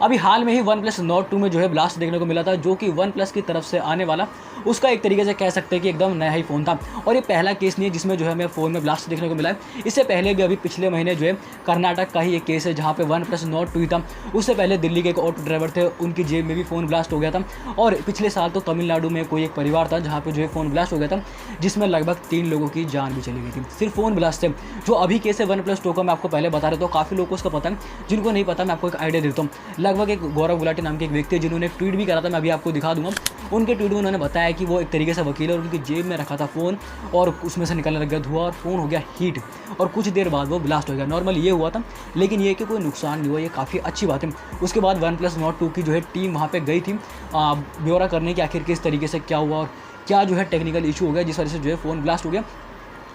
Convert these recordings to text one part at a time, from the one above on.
अभी हाल में ही one plus note 2 में जो है ब्लास्ट देखने को मिला था, जो कि वन प्लस की तरफ से आने वाला उसका एक तरीके से कह सकते हैं कि एकदम नया ही फ़ोन था। और ये पहला केस नहीं है जिसमें जो है हमें फ़ोन में ब्लास्ट देखने को मिला है। इससे पहले भी अभी पिछले महीने जो है कर्नाटक का ही एक केस है जहाँ पे वन प्लस नोट 2 ही था। उससे पहले दिल्ली के एक ऑटो ड्राइवर थे, उनकी जेब में भी फ़ोन ब्लास्ट हो गया था। और पिछले साल तो तमिलनाडु में कोई एक परिवार था जहाँ पे जो है फ़ोन ब्लास्ट हो गया था, जिसमें लगभग 3 लोगों की जान भी चली गई थी सिर्फ फ़ोन ब्लास्ट से। जो अभी केस है वन प्लस 2 का मैं आपको पहले बता रहा था, काफ़ी लोगों को उसका पता है, जिनको नहीं पता मैं आपको एक आइडिया देता हूँ। लगभग एक गौरव गुलाटी नाम के एक व्यक्ति जिन्होंने एक ट्वीट भी करा था, मैं अभी आपको दिखा दूंगा। उनके ट्वीट में उन्होंने बताया कि वो एक तरीके से वकील है और उनकी जेब में रखा था फ़ोन और उसमें से निकलने लग गया धुआं और फ़ोन हो गया हीट और कुछ देर बाद वो ब्लास्ट हो गया। नॉर्मल ये हुआ था, लेकिन ये कि कोई नुकसान नहीं हुआ, ये काफ़ी अच्छी बात है। उसके बाद वन प्लस नोट 2 की जो है टीम वहाँ पर गई थी ब्यौरा करने की आखिर किस तरीके से क्या हुआ और क्या जो है टेक्निकल इशू हो गया जिस वजह से जो है फ़ोन ब्लास्ट हो गया।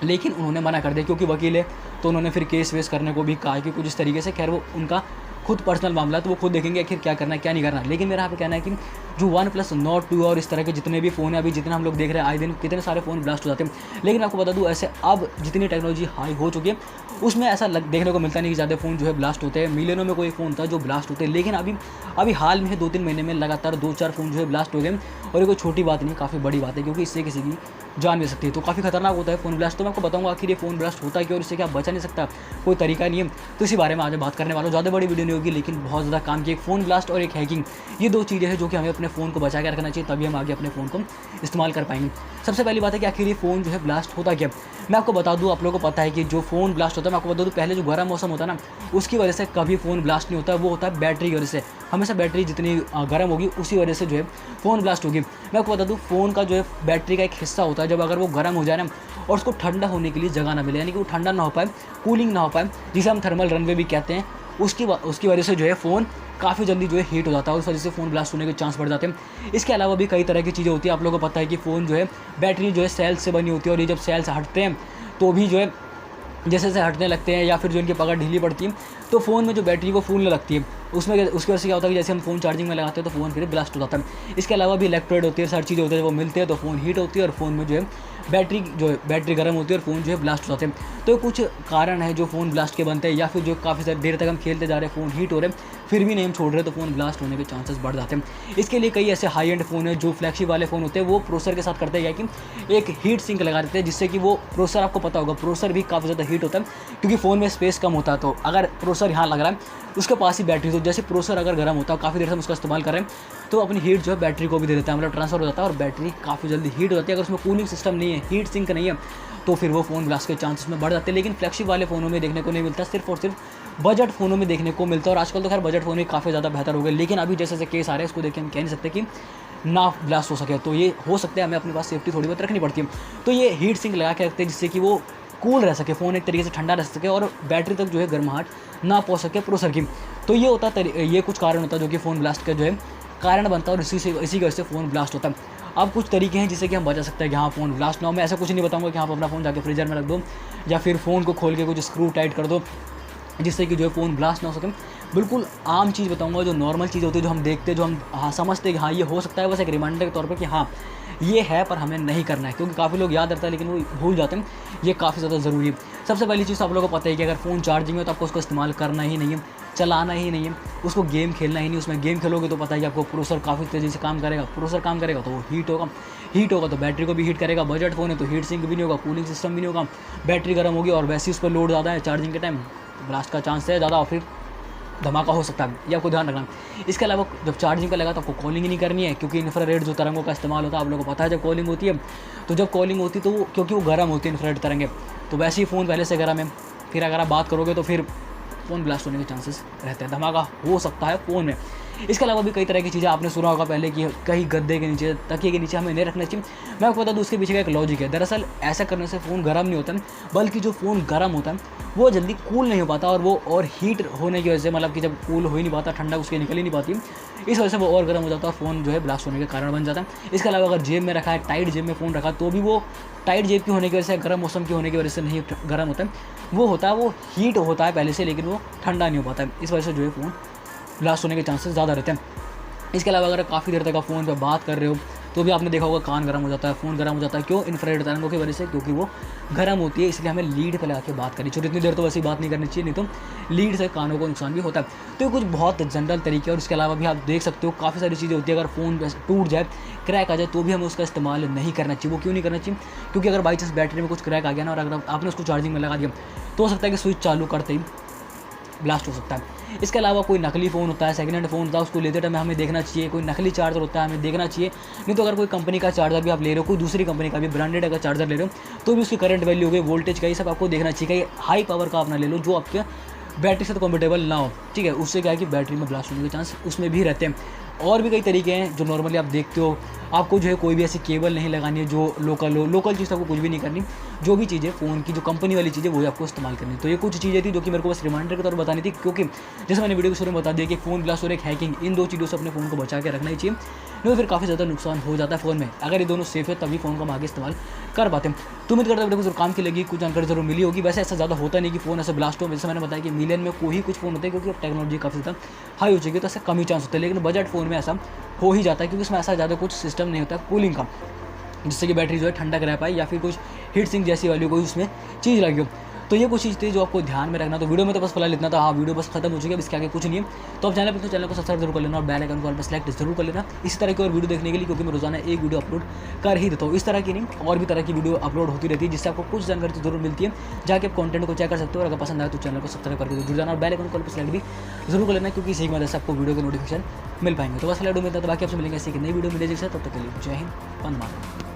लेकिन उन्होंने मना कर दिया क्योंकि वकील है, तो उन्होंने फिर केस वेस करने को भी कहा कि कुछ इस तरीके से। खैर वो उनका खुद पर्सनल मामला, तो वो खुद देखेंगे आखिर क्या करना है क्या नहीं करना। लेकिन मेरा यहाँ पे कहना है कि जो वन प्लस नोट 2 और इस तरह के जितने भी फ़ोन है, अभी जितने हम लोग देख रहे हैं आए दिन कितने सारे फ़ोन ब्लास्ट हो जाते हैं। लेकिन आपको बता दूँ, ऐसे अब जितनी टेक्नोलॉजी हाई हो चुकी है उसमें ऐसा देखने को मिलता नहीं कि ज़्यादा फ़ोन जो है ब्लास्ट होते हैं। मिलियनों में कोई फ़ोन था जो ब्लास्ट होते हैं, लेकिन अभी हाल में 2-3 महीने में लगातार 2-4 फ़ोन जो है ब्लास्ट हो गए। और ये कोई छोटी बात नहीं, काफ़ी बड़ी बात है, क्योंकि इससे किसी की जान भी सकती है। तो काफ़ी खतरनाक होता है फ़ोन ब्लास्ट। तो मैं आपको बताऊंगा आखिर ये फ़ोन ब्लास्ट होता है क्यों और इससे क्या बचा नहीं सकता, कोई तरीका नहीं है। तो इसी बारे में आज बात करने वाला हूँ। ज़्यादा बड़ी वीडियो नहीं होगी, लेकिन बहुत ज़्यादा काम की। एक फ़ोन ब्लास्ट और एक हैकिंग, ये 2 चीज़ें हैं जो कि हमें अपने फ़ोन को बचा के रखना चाहिए, तभी हम आगे अपने फ़ोन को इस्तेमाल कर पाएंगे। सबसे पहली बात है कि आखिर ये फ़ोन जो है ब्लास्ट होता क्या। मैं आपको बता दूँ, आप लोगों को पता है कि जो फ़ोन ब्लास्ट होता है, मैं आपको बता दूँ, पहले जो गर्म मौसम होता है ना, उसकी वजह से कभी फ़ोन ब्लास्ट नहीं होता। वो होता है बैटरी की वजह से। हमेशा बैटरी जितनी गर्म होगी उसी वजह से जो है फ़ोन ब्लास्ट होगी। मैं आपको बता दूँ, फ़ोन का जो है बैटरी का एक हिस्सा होता है, जब अगर वो गर्म हो जाए ना और उसको ठंडा होने के लिए जगह ना मिले, यानी कि वो ठंडा ना हो पाए, कूलिंग ना हो पाए, जिसे हम थर्मल रनवे भी कहते हैं, उसकी वजह से जो है फ़ोन काफ़ी जल्दी जो है हीट हो जाता है और उस वजह से फ़ोन ब्लास्ट होने के चांस बढ़ जाते हैं। इसके अलावा भी कई तरह की चीज़ें होती है। आप लोगों को पता है कि फ़ोन जो है बैटरी जो है सेल्स से बनी होती है, और ये जब सेल्स हटते हैं तो भी जो है जैसे जैसे हटने लगते हैं या फिर जो इनकी पकड़ ढीली पड़ती है, तो फ़ोन में जो बैटरी वो फूलने लगती है। उसमें उसकी वजह से क्या होता है कि जैसे हम फ़ोन चार्जिंग में लगाते हैं तो फ़ोन फिर ब्लास्ट हो जाता है। इसके अलावा भी इलेक्ट्रोड होती है, सारी चीज़ें होती है, जब वो मिलते हैं तो फ़ोन हीट होती है और फ़ोन में जो है बैटरी गर्म होती है और फ़ोन जो है ब्लास्ट हो जाते हैं। तो कुछ कारण है जो फ़ोन ब्लास्ट के बनते हैं, या फिर जो काफ़ी सारी देर तक हम खेलते जा रहे हैं, फ़ोन हीट हो रहे हैं, फिर भी नहीं हम छोड़ रहे, तो फ़ोन ब्लास्ट होने के चांसेस बढ़ जाते हैं। इसके लिए कई ऐसे हाई एंड फ़ोन है जो फ्लैगशिप वाले फ़ोन होते हैं, वो प्रोसेसर के साथ करते हैं कि एक हीट सिंक लगा देते हैं, जिससे कि वो प्रोसेसर, आपको पता होगा प्रोसेसर भी काफ़ी ज़्यादा हीट होता है क्योंकि फ़ोन में स्पेस कम होता है। तो अगर प्रोसेसर यहाँ लग रहा है, उसके पास ही बैटरी, तो जैसे प्रोसेसर अगर गर्म होता है, काफ़ी देर से हम उसका इस्तेमाल कर रहे हैं, तो अपनी हीट जो है बैटरी को भी दे देता है, मतलब ट्रांसफर हो जाता है और बैटरी काफ़ी जल्दी हीट हो जाती है। अगर उसमें कूलिंग सिस्टम नहीं है, हीट सिंक नहीं है, तो फिर वो फ़ोन ब्लास्ट के चांसेस में बढ़ जाते हैं। लेकिन फ्लैगशिप वाले फ़ोनों में देखने को नहीं मिलता, सिर्फ और सिर्फ बजट फ़ोनों में देखने को मिलता है। और आजकल तो खैर बजट फ़ोन भी काफ़ी ज़्यादा बेहतर हो गए, लेकिन अभी जैसे जैसे केस आ रहे हैं, इसको देख के हम कह नहीं सकते कि ना ब्लास्ट हो सके। तो ये हो सकता है, हमें अपने पास सेफ्टी थोड़ी बहुत रखनी पड़ती है। तो ये हीट सिंक लगा के रखते हैं जिससे कि वो कूल रह सके, फ़ोन एक तरीके से ठंडा रह सके और बैटरी तक जो है गर्माहट ना पहुँच सके प्रोसेसर की। तो ये होता है, ये कुछ कारण होता है जो कि फ़ोन ब्लास्ट का जो है कारण बनता है, और इसी की वजह से फ़ोन ब्लास्ट होता है। अब कुछ तरीके हैं जिससे कि हम बचा सकते हैं कि हाँ फ़ोन ब्लास्ट ना हो। मैं ऐसा कुछ नहीं बताऊंगा कि आप अपना फ़ोन जाके फ्रीजर में रख दो या फिर फ़ोन को खोल के कुछ स्क्रू टाइट कर दो जिससे कि जो है फ़ोन ब्लास्ट ना हो सके। बिल्कुल आम चीज़ बताऊंगा, जो नॉर्मल चीज़ होती है, जो हम देखते हैं, जो हम समझते हैं कि हाँ ये हो सकता है, बस एक रिमाइंडर के तौर पर कि हाँ ये है, पर हमें नहीं करना है, क्योंकि काफ़ी लोग याद रहता है लेकिन वो भूल जाते हैं। ये काफ़ी ज़्यादा ज़रूरी है। सबसे पहली चीज़ आप लोगों को पता है कि अगर फ़ोन चार्जिंग में तो आपको उसको इस्तेमाल करना ही नहीं है, चलाना ही नहीं है, उसको गेम खेलना ही नहीं। उसमें गेम खेलोगे तो पता है कि आपको प्रोसेसर काफ़ी तेज़ी से काम करेगा, प्रोसेसर काम करेगा तो वो हीट होगा तो बैटरी को भी हीट करेगा। बजट फ़ोन है तो हीट सिंक भी नहीं होगा, कूलिंग सिस्टम भी नहीं होगा, बैटरी गर्म होगी और वैसे ही उस पर लोड ज़्यादा है चार्जिंग के टाइम, ब्लास्ट का चांस है ज़्यादा और फिर धमाका हो सकता है। ये आपको ध्यान रखना। इसके अलावा जब चार्जिंग पे लगा तो आपको कॉलिंग ही नहीं करनी है, क्योंकि इंफ्रारेड जो तरंगों का इस्तेमाल होता है, आप लोगों को पता है जब कॉलिंग होती है, तो जब कॉलिंग होती है तो वो, क्योंकि वो गर्म होती है इंफ्रारेड तरंगें, तो वैसे ही फ़ोन पहले से गर्म है, फिर अगर आप बात करोगे तो फिर फ़ोन ब्लास्ट होने के चांसेस रहते हैं, धमाका हो सकता है फ़ोन में। इसके अलावा भी कई तरह की चीज़ें आपने सुना होगा पहले कि कहीं गद्दे के नीचे, तकिए के नीचे हमें नहीं रखना चाहिए। मैं आपको बता दूँ उसके पीछे का एक लॉजिक है। दरअसल ऐसा करने से फ़ोन गर्म नहीं होता, बल्कि जो फ़ोन गर्म होता है वो जल्दी कूल नहीं हो पाता, और वो और हीट होने की वजह से, मतलब कि जब कूल हो ही नहीं पाता, ठंडा उसके निकल ही नहीं पाती, इस वजह से वो और गर्म हो जाता है और फ़ोन जो है ब्लास्ट होने के कारण बन जाता है। इसके अलावा अगर जेब में रखा है, टाइट जेब में फ़ोन रखा, तो भी वो टाइट जेब की होने की वजह से, गर्म मौसम की होने की वजह से नहीं गर्म होता है, वो होता है, वो हीट होता है पहले से, लेकिन वो ठंडा नहीं हो पाता है। इस वजह से जो है फ़ोन ब्लास्ट होने के चांसेस ज़्यादा रहते हैं। इसके अलावा अगर काफ़ी देर तक आप फ़ोन पर बात कर रहे हो, तो भी आपने देखा होगा कान गर्म हो जाता है, फ़ोन गर्म हो जाता है। क्यों? इंफ्रारेड तरंगों की वजह से, क्योंकि वो गर्म होती है, इसलिए हमें लीड पे लगा के बात करनी चाहिए। इतनी देर तो वैसे ही बात नहीं करनी चाहिए, नहीं तो लीड से कानों को नुकसान भी होता है। तो ये कुछ बहुत जनरल तरीके, और इसके अलावा भी आप देख सकते हो काफ़ी सारी चीज़ें होती है। अगर फ़ोन टूट जाए, क्रैक आ जाए, तो भी हमें उसका इस्तेमाल नहीं करना चाहिए। वो क्यों नहीं करना चाहिए? क्योंकि अगर बाई चांस बैटरी में कुछ क्रैक आ गया ना, और अगर आपने उसको चार्जिंग में लगा दिया, तो हो सकता है कि स्विच चालू करते ही ब्लास्ट हो सकता है। इसके अलावा कोई नकली फ़ोन होता है, सेकंड हैंड फ़ोन होता है, उसको लेते टाइम हमें देखना चाहिए। कोई नकली चार्जर होता है, हमें देखना चाहिए। नहीं तो अगर कोई कंपनी का चार्जर भी आप ले रहे हो, कोई दूसरी कंपनी का भी ब्रांडेड अगर चार्जर ले रहे हो, तो भी उसकी करंट वैल्यू हो गई, वोल्टेज का, ये सब आपको देखना चाहिए। कि हाई पावर का अपना ले लो, जो आपके बैटरी से तो कंफर्टेबल ना हो, ठीक है। उससे क्या है कि बैटरी में ब्लास्ट होने के चांस उसमें भी रहते हैं। और भी कई तरीके हैं जो नॉर्मली आप देखते हो। आपको जो है कोई भी ऐसी केबल नहीं लगानी है जो लोकल हो, लोकल चीज़ आपको कुछ भी नहीं करनी। जो भी चीज़ें फ़ोन की जो कंपनी वाली चीज़ें, वही आपको इस्तेमाल करनी। तो ये कुछ चीज़ें थी जो कि मेरे को बस रिमाइंडर के तौर पर बतानी थी, क्योंकि जैसे मैंने वीडियो के शुरू में बता दिया कि फ़ोन ब्लास्ट और एक हैकिंग, इन दो चीज़ों से अपने फ़ोन को बचा के रखना ही चाहिए। नहीं तो फिर काफ़ी ज़्यादा नुकसान हो जाता है फ़ोन में। अगर ये दोनों सेफ है, तभी फ़ोन को हम आगे इस्तेमाल कर पाते हैं। तो उम्मीद करता हूँ वीडियो को जरूर काम की लगी, कुछ जानकारी जरूर मिली होगी। वैसे ऐसा ज़्यादा होता नहीं कि फ़ोन ऐसे ब्लास्ट हो। जैसे मैंने बताया कि मिलियन में कोई ही कुछ फ़ोन होते हैं, क्योंकि अब टेक्नोलॉजी काफ़ी ज़्यादा हाई हो चुकी है, तो ऐसा कम ही चांस होता है। लेकिन बजट फ़ोन में ऐसा हो ही जाता है, क्योंकि इसमें ऐसा ज़्यादा कुछ सिस्टम नहीं होता कूलिंग का, जिससे कि बैटरी जो है ठंडक रह पाए, या फिर कुछ हीट सिंक जैसी वाली कोई उसमें चीज़ लगी हो। तो ये कुछ चीज़ थी जो आपको ध्यान में रखना। तो वीडियो में तो बस फिलहाल इतना था। हाँ, वीडियो बस खत्म हो चुकी है, अब इसके आगे कुछ नहीं है। तो आप चैनल को सब्सक्राइब जरूर कर लेना, और बेल आइकन को ऑल पे सेलेक्ट जरूर कर लेना, इसी तरह की और वीडियो देखने के लिए, क्योंकि मैं रोजाना एक वीडियो अपलोड कर ही देता हूँ। इस तरह की नहीं, और भी तरह की वीडियो अपलोड होती रहती है, जिससे आपको कुछ जानकारी तो जरूर मिलती है। जाके आप कंटेंट को चेक कर सकते हो, और अगर पसंद आए तो चैनल को सब्सक्राइब करके जुड़ जाना, और बेल आइकन को ऑल पे सेलेक्ट भी जरूर कर लेना, क्योंकि इसी की मदद से आपको वीडियो के नोटिफिकेशन मिल पाएंगे। तो बस फिलहाल मिलता है, तो बाकी आपसे मिलेंगे ऐसी कि नई वीडियो मिलेगी। तब तक के लिए जय हिंद, वंदे मातरम।